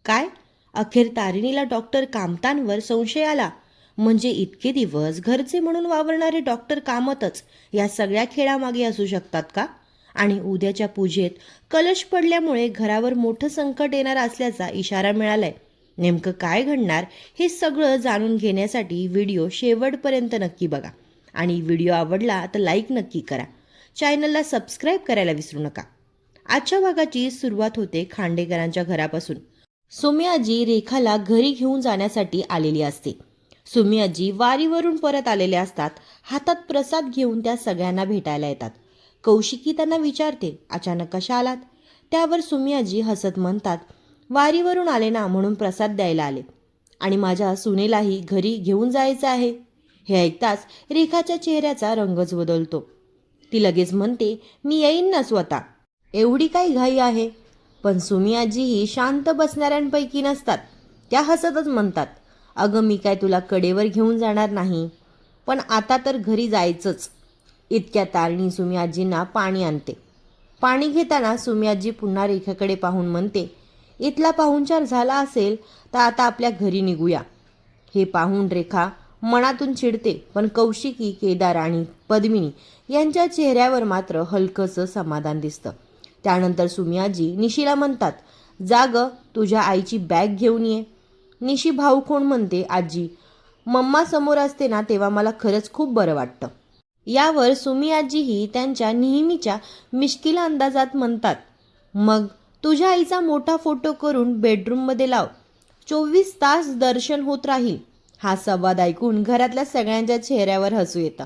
काय? अखेर तारिणीला डॉक्टर कामतांवर संशय आला. म्हणजे इतके दिवस घरचे म्हणून वावरणारे डॉक्टर कामतच या सगळ्या खेळामागे असू शकतात का? आणि उद्याच्या पूजेत कलश पडल्यामुळे घरावर मोठं संकट येणार असल्याचा इशारा मिळालाय. नेमकं काय घडणार हे सगळं जाणून घेण्यासाठी व्हिडिओ शेवटपर्यंत नक्की बघा. आणि व्हिडिओ आवडला तर लाईक नक्की करा. चॅनलला सबस्क्राईब करायला विसरू नका. आजच्या भागाची सुरुवात होते खांडेकरांच्या घरापासून. सुमी आजी रेखाला घरी घेऊन जाण्यासाठी आलेली असते. सुमी आजी वारीवरून परत आलेल्या असतात. हातात प्रसाद घेऊन त्या सगळ्यांना भेटायला येतात. कौशिकी त्यांना विचारते, अचानक कशा आलात? त्यावर सुमी आजी हसत म्हणतात, वारीवरून आले ना म्हणून प्रसाद द्यायला आले. आणि माझ्या सुनेलाही घरी घेऊन जायचं आहे. हे ऐकताच रेखाच्या चेहऱ्याचा रंगच बदलतो. ती लगेच म्हणते, मी येईन ना स्वतः. एवढी काय घाई आहे? पण सुमी आजी ही शांत बसणाऱ्यांपैकी नसतात. त्या हसतच म्हणतात, अगं मी काय तुला कडेवर घेऊन जाणार नाही, पण आता तर घरी जायचंच. इतक्या तारणी सुमी आजींना पाणी आणते. पाणी घेताना सुमी आजी पुन्हा रेखाकडे पाहून म्हणते, इथला पाहुणचार झाला असेल तर आता आपल्या घरी निघूया. हे पाहून रेखा मनातून चिडते, पण कौशिकी, केदार आणि पद्मिनी यांच्या चेहऱ्यावर मात्र हलकंसं समाधान दिसतं. त्यानंतर सुमी आजी निशीला म्हणतात, जा ग तुझ्या आईची बॅग घेऊन ये. निशी भाऊखोण म्हणते, आजी मम्मा समोर असते ना तेव्हा मला खरंच खूप बरं वाटतं. यावर सुमी आजीही त्यांच्या नेहमीच्या मिश्किल अंदाजात म्हणतात, मग तुझ्या आईचा मोठा फोटो करून बेडरूममध्ये लाव. 24 तास दर्शन होत राहील. हा संवाद ऐकून घरातल्या सगळ्यांच्या चेहऱ्यावर हसू येतं.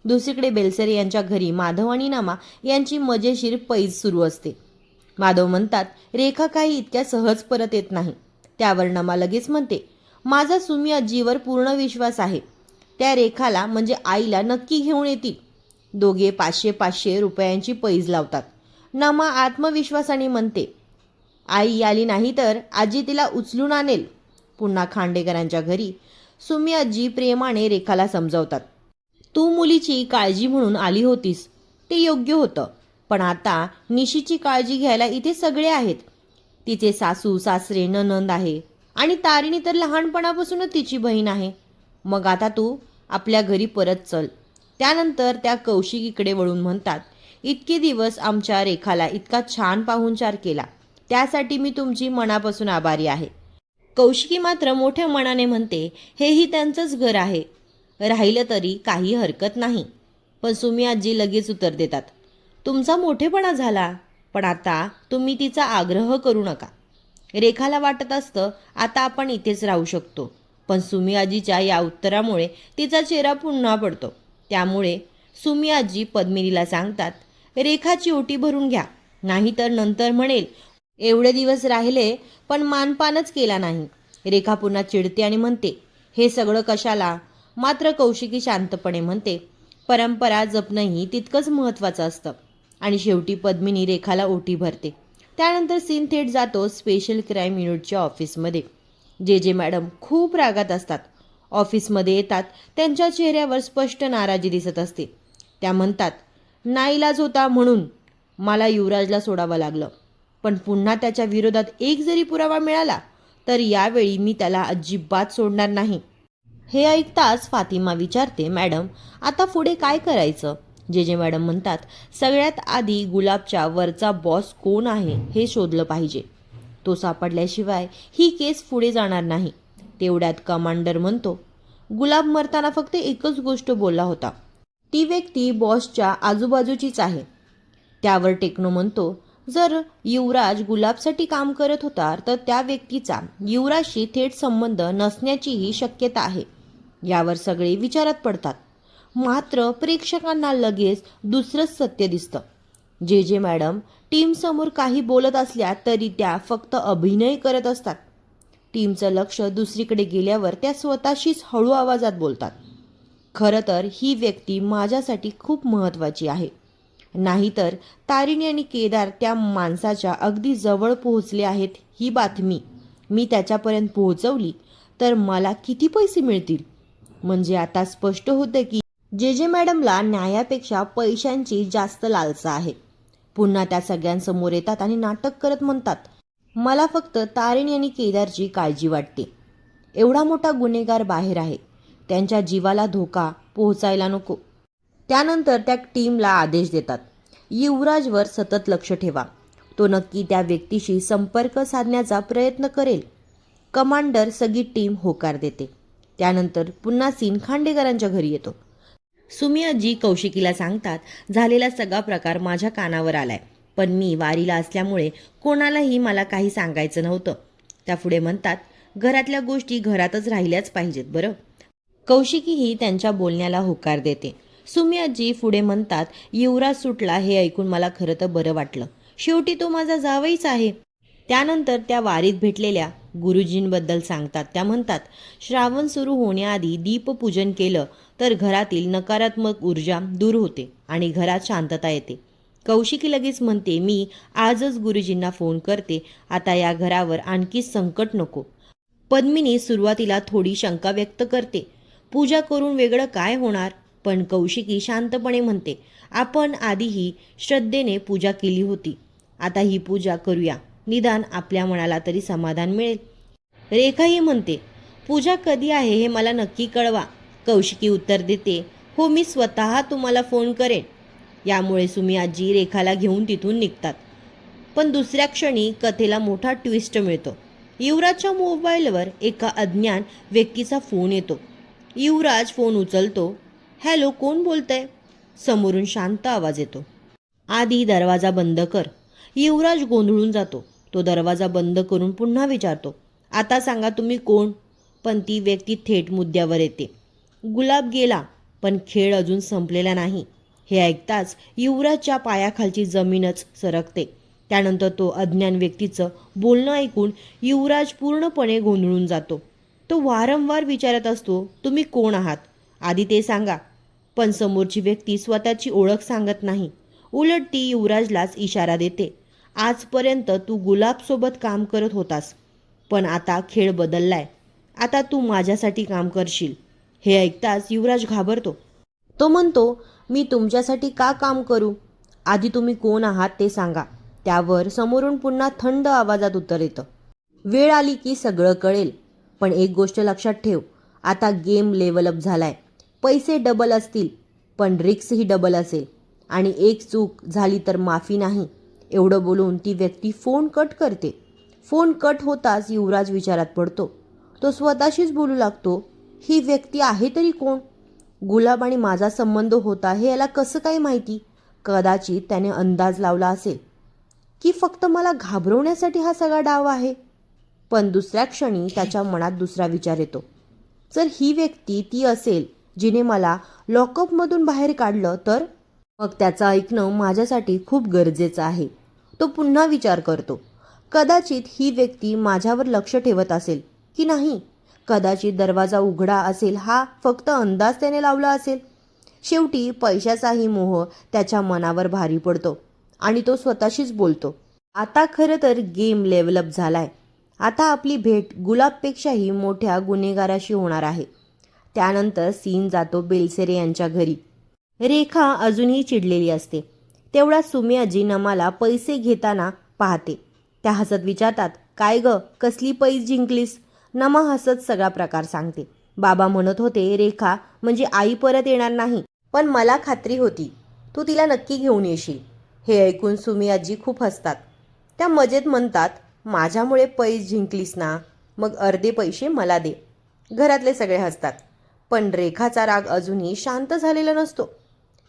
दुसरीकडे बेलसरे यांच्या घरी माधव आणि नमा यांची मजेशीर पैज सुरू असते. माधव म्हणतात, रेखा काही इतक्या सहज परत येत नाही. त्यावर नमा लगेच म्हणते, माझा सुमी आजीवर पूर्ण विश्वास आहे. त्या रेखाला म्हणजे आईला नक्की घेऊन येतील. दोघे 500-500 रुपयांची पैज लावतात. नमा आत्मविश्वासाने म्हणते, आई आली नाही तर आजी तिला उचलून आणेल. पुन्हा खांडेकरांच्या घरी सुमी आजी प्रेमाने रेखाला समजावतात, तू मुलीची काळजी म्हणून आली होतीस ते योग्य होतं, पण आता निशीची काळजी घ्यायला इथे सगळे आहेत. तिचे सासू सासरे नणंद आहे आणि तारिणी तर लहानपणापासूनच तिची बहीण आहे. मग आता तू आपल्या घरी परत चल. त्यानंतर त्या कौशिकीकडे वळून म्हणतात, इतके दिवस आमच्या रेखाला इतका छान पाहुणचार केला त्यासाठी मी तुमची मनापासून आभारी आहे. कौशिकी मात्र मोठ्या मनाने म्हणते, हेही त्यांचंच घर आहे, राहिलं तरी काही हरकत नाही. पण सुमी आजी लगेच उत्तर देतात, तुमचा मोठेपणा झाला, पण आता तुम्ही तिचा आग्रह करू नका. रेखाला वाटत असतं आता आपण इथेच राहू शकतो, पण सुमी आजीच्या या उत्तरामुळे तिचा चेहरा पुन्हा पडतो. त्यामुळे सुमी आजी पद्मिनीला सांगतात, रेखाची ओटी भरून घ्या, नाहीतर नंतर म्हणेल एवढे दिवस राहिले पण मानपानच केला नाही. रेखा पुन्हा चिडते आणि म्हणते, हे सगळं कशाला? मात्र कौशिकी शांतपणे म्हणते, परंपरा जपणंही तितकंच महत्त्वाचं असतं. आणि शेवटी पद्मिनी रेखाला ओटी भरते. त्यानंतर सीन थेट जातो स्पेशल क्राईम युनिटच्या ऑफिसमध्ये. जे मॅडम खूप रागात असतात. ऑफिसमध्ये येतात, त्यांच्या चेहऱ्यावर स्पष्ट नाराजी दिसत असते. त्या म्हणतात, नाईलाज होता म्हणून मला युवराजला सोडावं लागलं, पण पुन्हा त्याच्या विरोधात एक जरी पुरावा मिळाला तर यावेळी मी त्याला अजिबात सोडणार नाही. हे ऐकताच फातिमा विचारते, मॅडम आता पुढे काय करायचं? जे मॅडम म्हणतात, सगळ्यात आधी गुलाबच्या वरचा बॉस कोण आहे हे शोधलं पाहिजे. तो सापडल्याशिवाय ही केस पुढे जाणार नाही. तेवढ्यात कमांडर म्हणतो, गुलाब मरताना फक्त एकच गोष्ट बोलला होता, ती व्यक्ती बॉसच्या आजूबाजूचीच आहे. त्यावर टेक्नो म्हणतो, जर युवराज गुलाबसाठी काम करत होता तर त्या व्यक्तीचा युवराजशी थेट संबंध नसण्याचीही शक्यता आहे. यावर सगळे विचारात पडतात. मात्र प्रेक्षकांना लगेच दुसरंच सत्य दिसतं. जे मॅडम टीमसमोर काही बोलत असल्या तरी त्या फक्त अभिनय करत असतात. टीमचं लक्ष दुसरीकडे गेल्यावर त्या स्वतःशीच हळू आवाजात बोलतात, खरं तर ही व्यक्ती माझ्यासाठी खूप महत्त्वाची आहे. नाहीतर तारिणी आणि केदार त्या माणसाच्या अगदी जवळ पोहोचले आहेत. ही बातमी मी त्याच्यापर्यंत पोहोचवली तर मला किती पैसे मिळतील? म्हणजे आता स्पष्ट होतं की जे मॅडमला न्यायापेक्षा पैशांची जास्त लालसा आहे. पुन्हा त्या सगळ्यांसमोर येतात आणि नाटक करत म्हणतात, मला फक्त तारिणी आणि केदारची काळजी वाटते. एवढा मोठा गुन्हेगार बाहेर आहे, त्यांच्या जीवाला धोका पोहोचायला नको. त्यानंतर त्या टीमला आदेश देतात, युवराजवर सतत लक्ष ठेवा, तो नक्की त्या व्यक्तीशी संपर्क साधण्याचा प्रयत्न करेल. कमांडर सगळी टीम होकार देते. त्यानंतर पुन्हा सीन खांडेकरांच्या घरी येतो. सुमी आजी कौशिकीला सांगतात, झालेला सगळा प्रकार माझ्या कानावर आलाय, पण मी वारीला असल्यामुळे कोणालाही मला काही सांगायचं नव्हतं. त्या पुढे म्हणतात, घरातल्या गोष्टी घरातच राहिल्याच पाहिजेत बरं. कौशिकीही त्यांच्या बोलण्याला होकार देते. सुमी आजी पुढे म्हणतात, युवराज सुटला हे ऐकून मला खरं तर बरं वाटलं. शेवटी तो माझा जावईच आहे. त्यानंतर त्या वारीत भेटलेल्या गुरुजींबद्दल सांगतात. त्या म्हणतात, श्रावण सुरू होण्याआधी दीपपूजन केलं तर घरातील नकारात्मक ऊर्जा दूर होते आणि घरात शांतता येते. कौशिकी लगेच म्हणते, मी आजच गुरुजींना फोन करते, आता या घरावर आणखी संकट नको. पद्मिनी सुरुवातीला थोडी शंका व्यक्त करते, पूजा करून वेगळं काय होणार, पण कौशिकी शांतपणे म्हणते, आपण आधीही श्रद्धेने पूजा केली होती, आता ही पूजा करूया, निदान आपल्या मनाला तरी समाधान मिळेल. रेखाही म्हणते, पूजा कधी आहे हे मला नक्की कळवा. कौशिकी उत्तर देते, हो मी स्वतः तुम्हाला फोन करेन. यामुळे सुमी आजी रेखाला घेऊन तिथून निघतात. पण दुसऱ्या क्षणी कथेला मोठा ट्विस्ट मिळतो. युवराजच्या मोबाईलवर एका अज्ञात व्यक्तीचा फोन येतो. युवराज फोन उचलतो. हॅलो, कोण बोलतंय? समोरून शांत आवाज येतो, आधी दरवाजा बंद कर. युवराज गोंधळून जातो. तो दरवाजा बंद करून पुन्हा विचारतो, आता सांगा तुम्ही कोण? पण ती व्यक्ती थेट मुद्द्यावर येते, गुलाब गेला पण खेळ अजून संपलेला नाही. हे ऐकताच युवराजच्या पायाखालची जमीनच सरकते. त्यानंतर तो अज्ञात व्यक्तीचं बोलणं ऐकून युवराज पूर्णपणे गोंधळून जातो. तो वारंवार विचारत असतो, तुम्ही कोण आहात? आधी ते सांगा. पण समोरची व्यक्ती स्वतःची ओळख सांगत नाही. उलट ती युवराजलाच इशारा देते, आजपर्यंत तू गुलाबसोबत काम करत होतास, पण आता खेळ बदललाय, आता तू माझ्यासाठी काम करशील. हे ऐकताच युवराज घाबरतो. तो म्हणतो, मी तुमच्यासाठी का काम करू? आधी तुम्ही कोण आहात ते सांगा. त्यावर समोरून पुन्हा थंड आवाजात उत्तर येतं, वेळ आली की सगळं कळेल, पण एक गोष्ट लक्षात ठेव, आता गेम लेवलअप झालाय. पैसे डबल असतील पण रिक्सही डबल असेल, आणि एक चूक झाली तर माफी नाही. एवढं बोलून ती व्यक्ती फोन कट करते. फोन कट होताच युवराज विचारात पडतो. तो स्वतःशीच बोलू लागतो, ही व्यक्ती आहे तरी कोण? गुलाब आणि माझा संबंध होता हे याला कसं काय माहिती? कदाचित त्याने अंदाज लावला असेल की फक्त मला घाबरवण्यासाठी हा सगळा डाव आहे. पण दुसऱ्या क्षणी त्याच्या मनात दुसरा विचार येतो, जर ही व्यक्ती ती असेल जिने मला लॉकअपमधून बाहेर काढलं तर? मग त्याचं ऐकणं माझ्यासाठी खूप गरजेचं आहे. तो पुन्हा विचार करतो, कदाचित ही व्यक्ती माझ्यावर लक्ष ठेवत असेल की नाही. कदाचित दरवाजा उघडा असेल हा फक्त अंदाज त्याने लावला असेल. शेवटी पैशाचाही मोह त्याच्या मनावर भारी पडतो आणि तो स्वतःशीच बोलतो, आता खरं तर गेम लेवलअप झालाय. आता आपली भेट गुलाबपेक्षाही मोठ्या गुन्हेगाराशी होणार आहे. त्यानंतर सीन जातो बेलसेरे यांच्या घरी. रेखा अजूनही चिडलेली असते. तेवढा सुमी आजी नमाला पैसे घेताना पाहते. त्या हसत विचारतात, काय ग, कसली पैस जिंकलीस? नमा हसत सगळा प्रकार सांगते. बाबा म्हणत होते रेखा म्हणजे आई परत येणार नाही, पण मला खात्री होती तू तिला नक्की घेऊन येशील. हे ऐकून सुमी आजी खूप हसतात. त्या मजेत म्हणतात, माझ्यामुळे पैस जिंकलीस ना, मग अर्धे पैसे मला दे. घरातले सगळे हसतात. पण रेखाचा राग अजूनही शांत झालेला नसतो.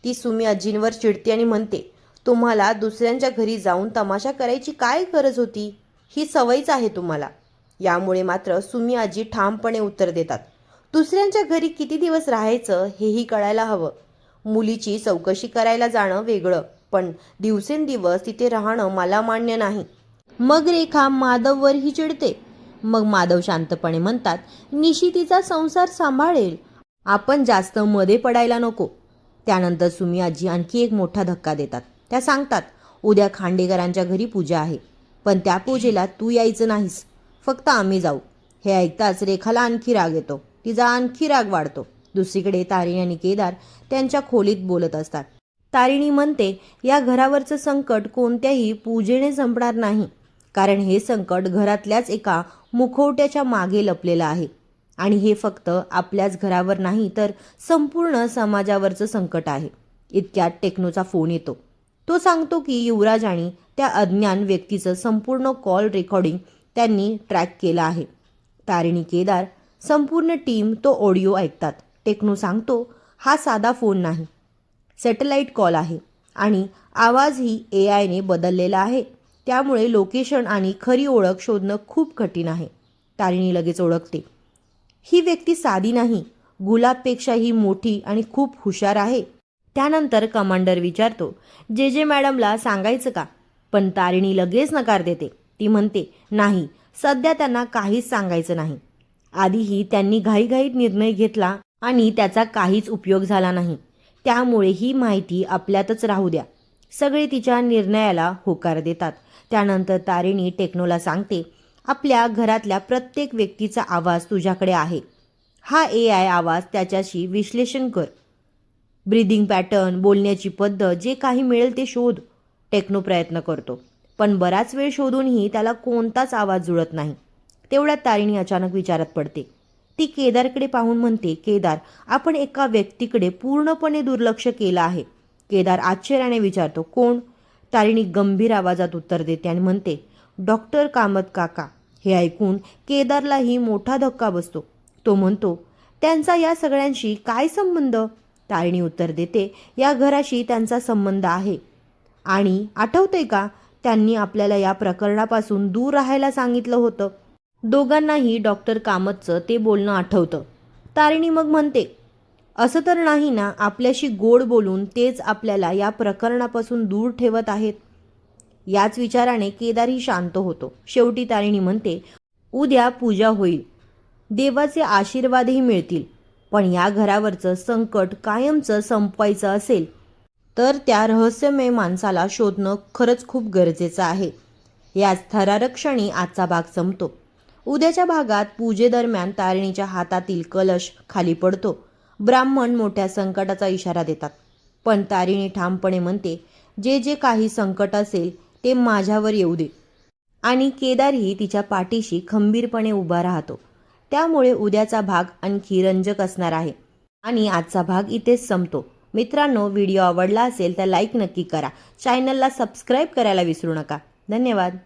ती सुमी आजींवर चिडते आणि म्हणते, तुम्हाला दुसऱ्यांच्या घरी जाऊन तमाशा करायची काय गरज होती? ही सवयच आहे तुम्हाला. यामुळे मात्र सुमी आजी ठामपणे उत्तर देतात, दुसऱ्यांच्या घरी किती दिवस राहायचं हेही कळायला हवं. मुलीची चौकशी करायला जाणं वेगळं, पण दिवसेंदिवस तिथे राहणं मला मान्य नाही. मग रेखा माधववरही चिडते. मग माधव शांतपणे म्हणतात, निशी तिचा संसार सांभाळेल, आपण जास्त मध्ये पडायला नको. त्यानंतर सुमी आजी आणखी एक मोठा धक्का देतात. त्या सांगतात, उद्या खांडेकरांच्या घरी पूजा आहे, पण त्या पूजेला तू यायचं नाहीस, फक्त आम्ही जाऊ. हे ऐकताच रेखाला आणखी राग येतो. तिचा आणखी राग वाढतो. दुसरीकडे तारिणी आणि केदार त्यांच्या खोलीत बोलत असतात. तारिणी म्हणते, या घरावरचं संकट कोणत्याही पूजेने संपणार नाही. कारण हे संकट घरातल्याच एका मुखवट्याच्या मागे लपलेलं आहे आणि हे फक्त आपल्याच घरावर नाही तर संपूर्ण समाजावरचं संकट आहे. इतक्यात टेक्नोचा फोन येतो. तो सांगतो की युवराज आणि त्या अज्ञान व्यक्तीचं संपूर्ण कॉल रेकॉर्डिंग त्यांनी ट्रॅक केलं आहे. तारिणी, केदार, संपूर्ण टीम तो ऑडिओ ऐकतात. टेक्नो सांगतो, हा साधा फोन नाही, सॅटेलाइट कॉल आहे आणि आवाजही AI ने बदललेला आहे. त्यामुळे लोकेशन आणि खरी ओळख शोधणं खूप कठीण आहे. तारिणी लगेच ओळखते, ही व्यक्ती साधी नाही, गुलाबपेक्षाही मोठी आणि खूप हुशार आहे. त्यानंतर कमांडर विचारतो, जे मॅडमला सांगायचं का? पण तारिणी लगेच नकार देते. ती म्हणते, नाही, सध्या त्यांना काहीच सांगायचं नाही. आधीही त्यांनी घाईघाईत निर्णय घेतला आणि त्याचा काहीच उपयोग झाला नाही. त्यामुळे ही माहिती आपल्यातच राहू द्या. सगळे तिच्या निर्णयाला होकार देतात. त्यानंतर तारिणी टेक्नोला सांगते, आपल्या घरातल्या प्रत्येक व्यक्तीचा आवाज तुझ्याकडे आहे. हा AI आवाज त्याच्याशी विश्लेषण कर. ब्रीदिंग पॅटर्न, बोलण्याची पद्धत, जे काही मिळेल ते शोध. टेक्नो प्रयत्न करतो, पण बराच वेळ शोधूनही त्याला कोणताच आवाज जुळत नाही. तेवढ्यात तारिणी अचानक विचारात पडते. ती केदारकडे पाहून म्हणते, केदार, आपण एका व्यक्तीकडे पूर्णपणे दुर्लक्ष केलं आहे. केदार आश्चर्याने विचारतो, कोण? तारिणी गंभीर आवाजात उत्तर देते आणि म्हणते, डॉक्टर कामत काका. हे ऐकून केदारलाही मोठा धक्का बसतो. तो म्हणतो, त्यांचा या सगळ्यांशी काय संबंध? तारिणी उत्तर देते, या घराशी त्यांचा संबंध आहे. आणि आठवतंय का, त्यांनी आपल्याला या प्रकरणापासून दूर राहायला सांगितलं होतं. दोघांनाही डॉक्टर कामतचं ते बोलणं आठवतं. तारिणी मग म्हणते, असं तर नाही ना, आपल्याशी गोड बोलून तेच आपल्याला या प्रकरणापासून दूर ठेवत आहेत. याच विचाराने केदारही शांत होतो. शेवटी तारिणी म्हणते, उद्या पूजा होईल, देवाचे आशीर्वादही मिळतील. पण या घरावरचं संकट कायमचं संपवायचं असेल तर त्या रहस्यमय माणसाला शोधणं खरंच खूप गरजेचं आहे. याच थरारक क्षणी आजचा भाग संपतो. उद्याच्या भागात पूजेदरम्यान तारिणीच्या हातातील कलश खाली पडतो. ब्राह्मण मोठ्या संकटाचा इशारा देतात, पण तारिणी ठामपणे म्हणते, जे काही संकट असेल ते माझ्यावर येऊ दे. आणि केदारही तिच्या पाठीशी खंबीरपणे उभा राहतो. त्यामुळे उद्याचा भाग आणखी रंजक असणार आहे. आणि आजचा भाग इथेच संपतो. मित्रांनो, व्हिडिओ आवडला असेल तर लाईक नक्की करा. चॅनलला सबस्क्राईब करायला विसरू नका. धन्यवाद.